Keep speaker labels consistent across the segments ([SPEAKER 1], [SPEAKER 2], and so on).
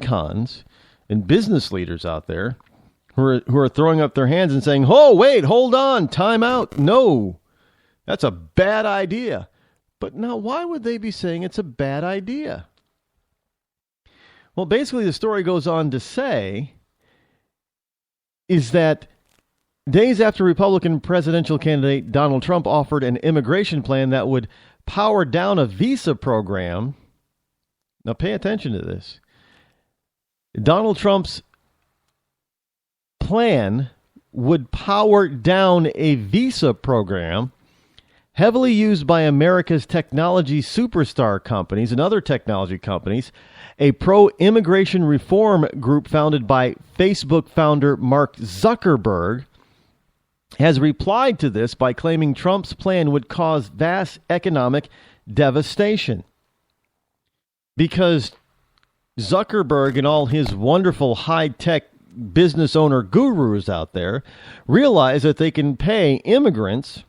[SPEAKER 1] icons and business leaders out there who are throwing up their hands and saying, oh, wait, hold on, time out. No, that's a bad idea. But now, why would they be saying it's a bad idea? Well, basically, the story goes on to say is that days after Republican presidential candidate Donald Trump offered an immigration plan that would power down a visa program. Now, pay attention to this. Donald Trump's plan would power down a visa program heavily used by America's technology superstar companies and other technology companies. A pro-immigration reform group founded by Facebook founder Mark Zuckerberg has replied to this by claiming Trump's plan would cause vast economic devastation. Because Zuckerberg and all his wonderful high-tech business owner gurus out there realize that they can pay immigrants,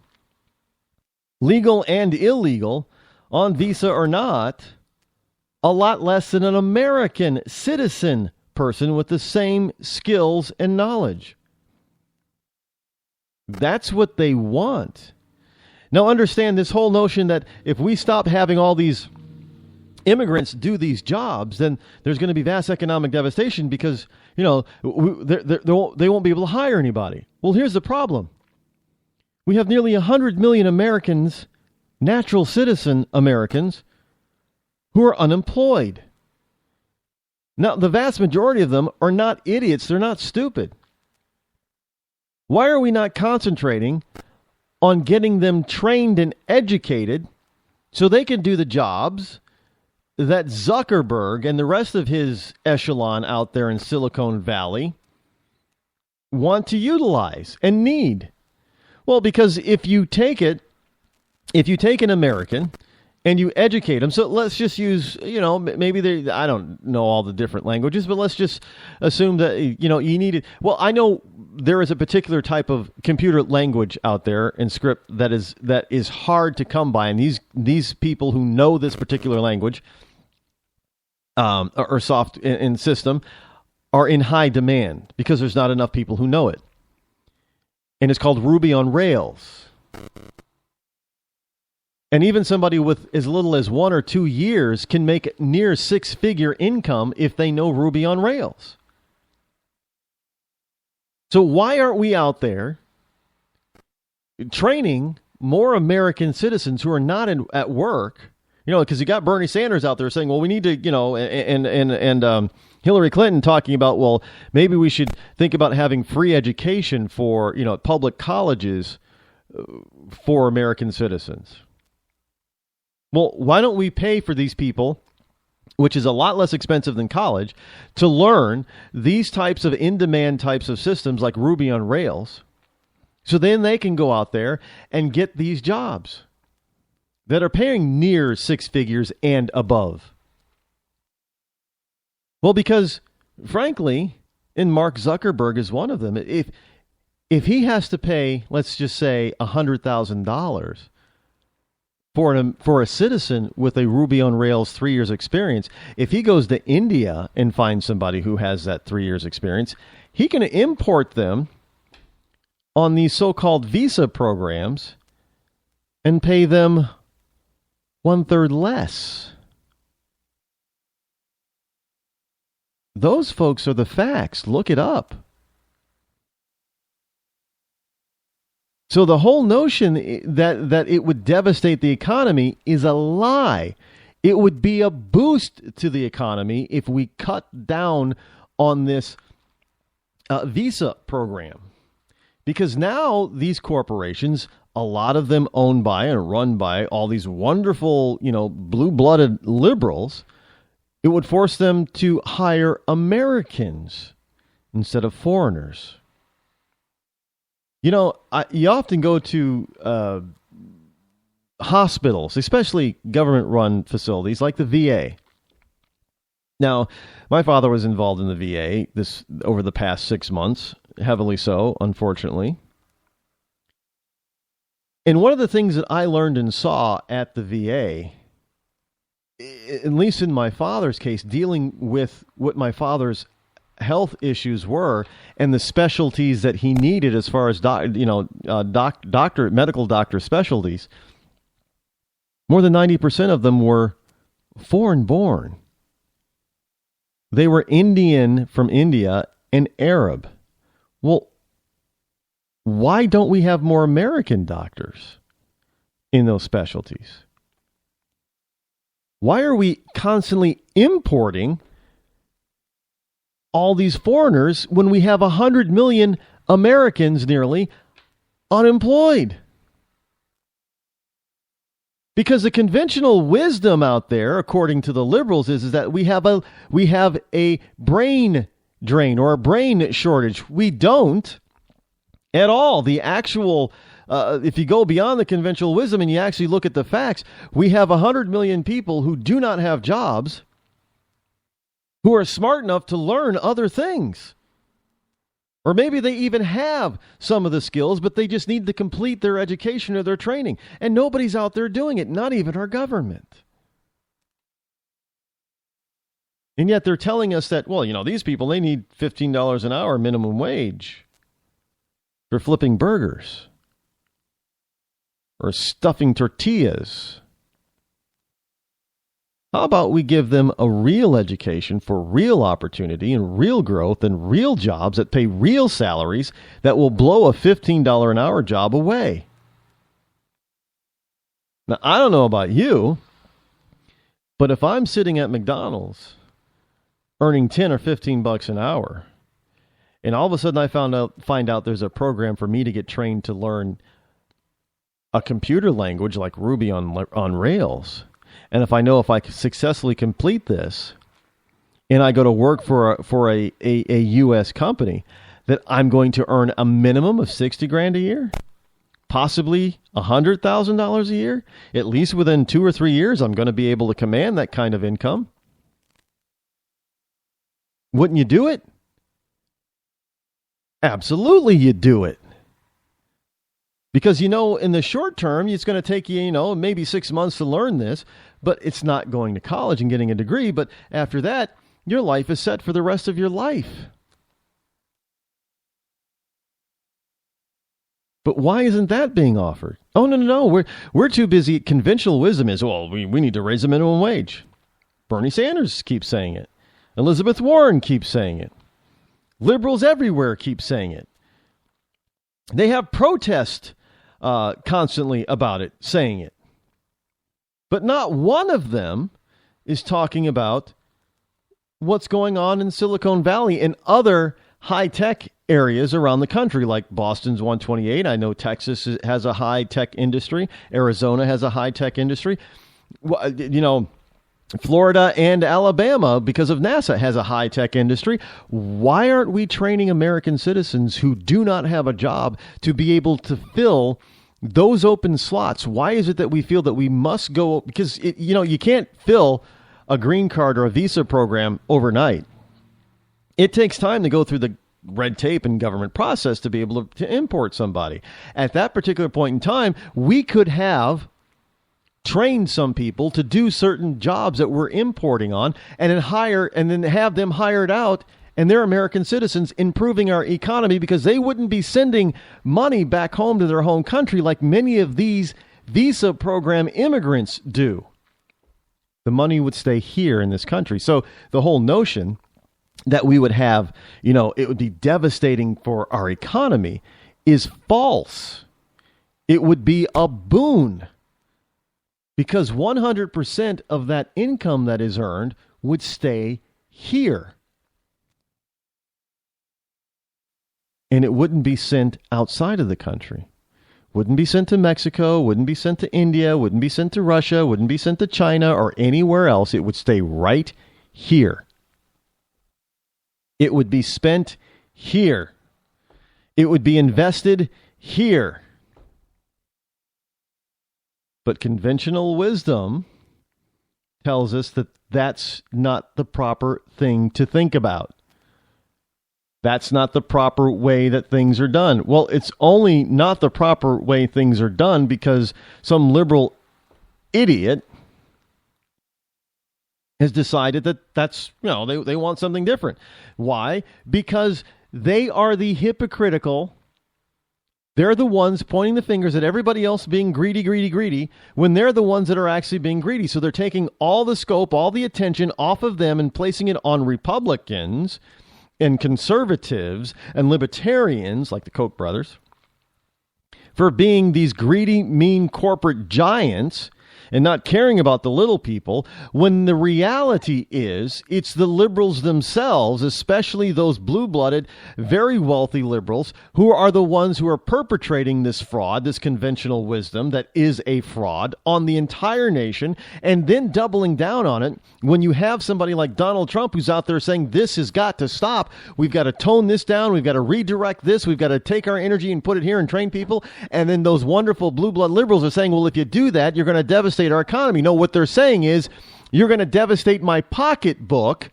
[SPEAKER 1] legal and illegal, on visa or not, a lot less than an American citizen person with the same skills and knowledge. That's what they want. Now, understand this whole notion that if we stop having all these immigrants do these jobs, then there's going to be vast economic devastation because, they won't be able to hire anybody. Well, here's the problem. We have nearly 100 million Americans, natural citizen Americans, who are unemployed. Now, the vast majority of them are not idiots. They're not stupid. Why are we not concentrating on getting them trained and educated so they can do the jobs that Zuckerberg and the rest of his echelon out there in Silicon Valley want to utilize and need? Well, because if you take an American and you educate them, so let's just use, maybe I don't know all the different languages, but let's just assume that, you need it. Well, I know there is a particular type of computer language out there in script that is hard to come by. And these people who know this particular language or soft in system are in high demand because there's not enough people who know it. And it's called Ruby on Rails. And even somebody with as little as 1 or 2 years can make near six-figure income if they know Ruby on Rails. So why aren't we out there training more American citizens who are not at work? Because you got Bernie Sanders out there saying, well, we need to, and Hillary Clinton talking about, well, maybe we should think about having free education for, public colleges for American citizens. Well, why don't we pay for these people, which is a lot less expensive than college, to learn these types of in-demand types of systems like Ruby on Rails, so then they can go out there and get these jobs that are paying near six figures and above? Well, because, frankly, and Mark Zuckerberg is one of them, if he has to pay, let's just say, $100,000 for a citizen with a Ruby on Rails 3 years experience, if he goes to India and finds somebody who has that 3 years experience, he can import them on these so-called visa programs and pay them 1/3 less. Those folks are the facts. Look it up. So the whole notion that it would devastate the economy is a lie. It would be a boost to the economy if we cut down on this visa program. Because now these corporations, a lot of them owned by and run by all these wonderful, blue-blooded liberals, it would force them to hire Americans instead of foreigners. You often go to hospitals, especially government-run facilities like the VA. Now, my father was involved in the VA over the past 6 months, heavily so, unfortunately. And one of the things that I learned and saw at the VA at least in my father's case, dealing with what my father's health issues were and the specialties that he needed as far as medical doctor specialties, more than 90% of them were foreign born. They were Indian from India and Arab. Well, why don't we have more American doctors in those specialties? Why are we constantly importing all these foreigners when we have 100 million Americans nearly unemployed? Because the conventional wisdom out there, according to the liberals, is that we have a brain drain or a brain shortage. We don't at all. The actual, if you go beyond the conventional wisdom and you actually look at the facts, we have 100 million people who do not have jobs, who are smart enough to learn other things. Or maybe they even have some of the skills, but they just need to complete their education or their training. And nobody's out there doing it, not even our government. And yet they're telling us that, well, these people, they need $15 an hour minimum wage for flipping burgers or stuffing tortillas. How about we give them a real education for real opportunity and real growth and real jobs that pay real salaries that will blow a $15 an hour job away? Now, I don't know about you, but if I'm sitting at McDonald's earning 10 or 15 bucks an hour, and all of a sudden I find out there's a program for me to get trained to learn a computer language like Ruby on Rails, and if I know if I successfully complete this and I go to work for a U.S. company, that I'm going to earn a minimum of $60,000 a year, possibly $100,000 a year, at least within 2 or 3 years, I'm going to be able to command that kind of income. Wouldn't you do it? Absolutely, you'd do it. Because, in the short term, it's going to take you, maybe 6 months to learn this, but it's not going to college and getting a degree. But after that, your life is set for the rest of your life. But why isn't that being offered? Oh, no. We're too busy. Conventional wisdom is, well, we need to raise the minimum wage. Bernie Sanders keeps saying it. Elizabeth Warren keeps saying it. Liberals everywhere keep saying it. They have protest constantly about it, saying it. But not one of them is talking about what's going on in Silicon Valley and other high-tech areas around the country, like Boston's 128. I know Texas has a high-tech industry. Arizona has a high-tech industry. Florida and Alabama, because of NASA, has a high-tech industry. Why aren't we training American citizens who do not have a job to be able to fill those open slots? Why is it that we feel that we must go? Because, you can't fill a green card or a visa program overnight. It takes time to go through the red tape and government process to be able to import somebody. At that particular point in time, we could have train some people to do certain jobs that we're importing on and then have them hired out, and they're American citizens, improving our economy, because they wouldn't be sending money back home to their home country like many of these visa program immigrants do. The money would stay here in this country. So the whole notion that we would have, it would be devastating for our economy is false. It would be a boon, because 100% of that income that is earned would stay here. And it wouldn't be sent outside of the country. Wouldn't be sent to Mexico, wouldn't be sent to India, wouldn't be sent to Russia, wouldn't be sent to China or anywhere else. It would stay right here. It would be spent here. It would be invested here. But conventional wisdom tells us that that's not the proper thing to think about. That's not the proper way that things are done. Well, it's only not the proper way things are done because some liberal idiot has decided that that's, they want something different. Why? Because they are the hypocritical. They're the ones pointing the fingers at everybody else being greedy, greedy, greedy, when they're the ones that are actually being greedy. So they're taking all the scope, all the attention off of them and placing it on Republicans and conservatives and libertarians, like the Koch brothers, for being these greedy, mean corporate giants and not caring about the little people, when the reality is it's the liberals themselves, especially those blue-blooded, very wealthy liberals, who are the ones who are perpetrating this fraud, this conventional wisdom that is a fraud on the entire nation, and then doubling down on it when you have somebody like Donald Trump who's out there saying this has got to stop. We've got to tone this down. We've got to redirect this. We've got to take our energy and put it here and train people. And then those wonderful blue-blood liberals are saying, well, if you do that, you're going to devastate our economy. No, what they're saying is you're going to devastate my pocketbook,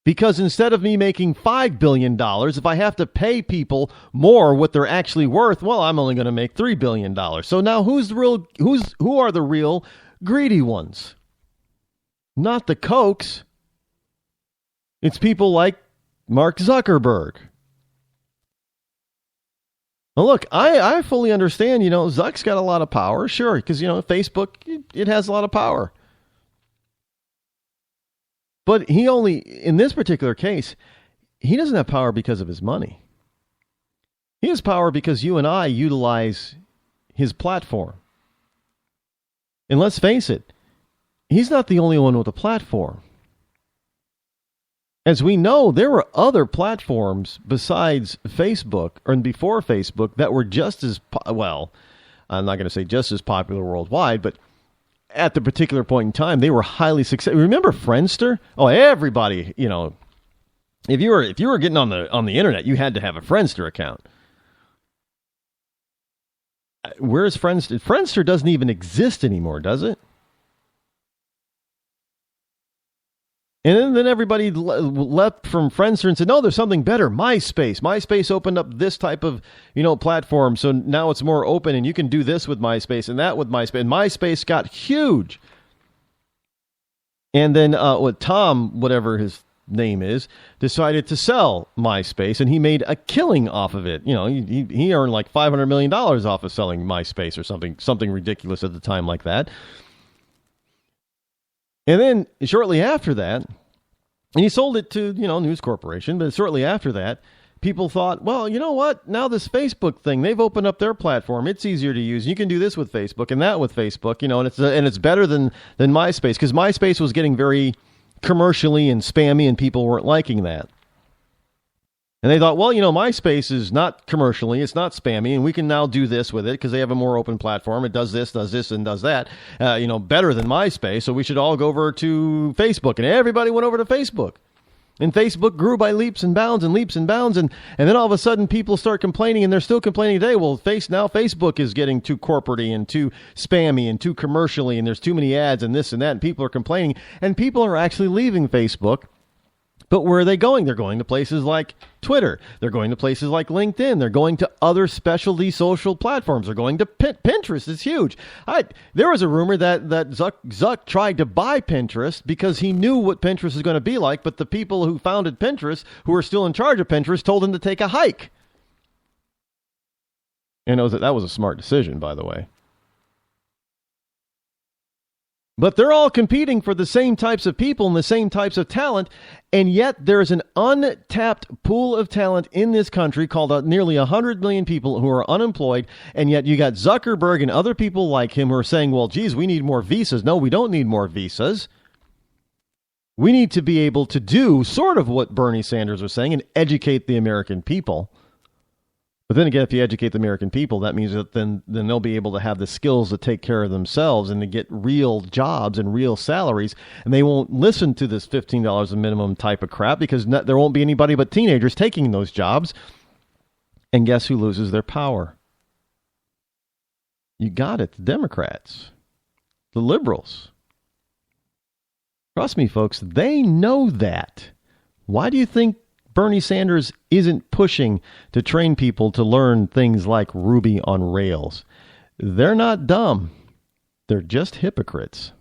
[SPEAKER 1] because instead of me making $5 billion, if I have to pay people more what they're actually worth, well, I'm only going to make $3 billion. So now who are the real greedy ones? Not the Kochs. It's people like Mark Zuckerberg. Well, look, I fully understand, Zuck's got a lot of power, sure, because, Facebook, it has a lot of power. But in this particular case, he doesn't have power because of his money. He has power because you and I utilize his platform. And let's face it, he's not the only one with a platform. As we know, there were other platforms besides Facebook or before Facebook that were just as, well, I'm not going to say just as popular worldwide, but at the particular point in time, they were highly successful. Remember Friendster? Oh, everybody, if you were getting on the internet, you had to have a Friendster account. Where's Friendster? Friendster doesn't even exist anymore, does it? And then everybody left from Friendster and said, no, there's something better. MySpace. MySpace opened up this type of, platform. So now it's more open and you can do this with MySpace and that with MySpace. And MySpace got huge. And then Tom, whatever his name is, decided to sell MySpace, and he made a killing off of it. He earned like $500 million off of selling MySpace or something ridiculous at the time like that. And then shortly after that, and he sold it to, News Corporation, but shortly after that, people thought, well, you know what? Now this Facebook thing, they've opened up their platform. It's easier to use. You can do this with Facebook and that with Facebook, and it's better than MySpace, because MySpace was getting very commercially and spammy and people weren't liking that. And they thought, well, MySpace is not commercially, it's not spammy, and we can now do this with it because they have a more open platform. It does this, and does that, better than MySpace. So we should all go over to Facebook. And everybody went over to Facebook. And Facebook grew by leaps and bounds. And then all of a sudden people start complaining, and they're still complaining today. Well, now Facebook is getting too corporate-y and too spammy and too commercially, and there's too many ads and this and that, and people are complaining. And people are actually leaving Facebook. But where are they going? They're going to places like Twitter. They're going to places like LinkedIn. They're going to other specialty social platforms. They're going to Pinterest. It's huge. There was a rumor that Zuck tried to buy Pinterest because he knew what Pinterest was going to be like, but the people who founded Pinterest, who are still in charge of Pinterest, told him to take a hike. And that was a smart decision, by the way. But they're all competing for the same types of people and the same types of talent, and yet there's an untapped pool of talent in this country called nearly 100 million people who are unemployed, and yet you got Zuckerberg and other people like him who are saying, well, geez, we need more visas. No, we don't need more visas. We need to be able to do sort of what Bernie Sanders was saying and educate the American people. But then again, if you educate the American people, that means that then they'll be able to have the skills to take care of themselves and to get real jobs and real salaries. And they won't listen to this $15 a minimum type of crap because there won't be anybody but teenagers taking those jobs. And guess who loses their power? You got it. The Democrats, the liberals. Trust me, folks, they know that. Why do you think Bernie Sanders isn't pushing to train people to learn things like Ruby on Rails? They're not dumb. They're just hypocrites.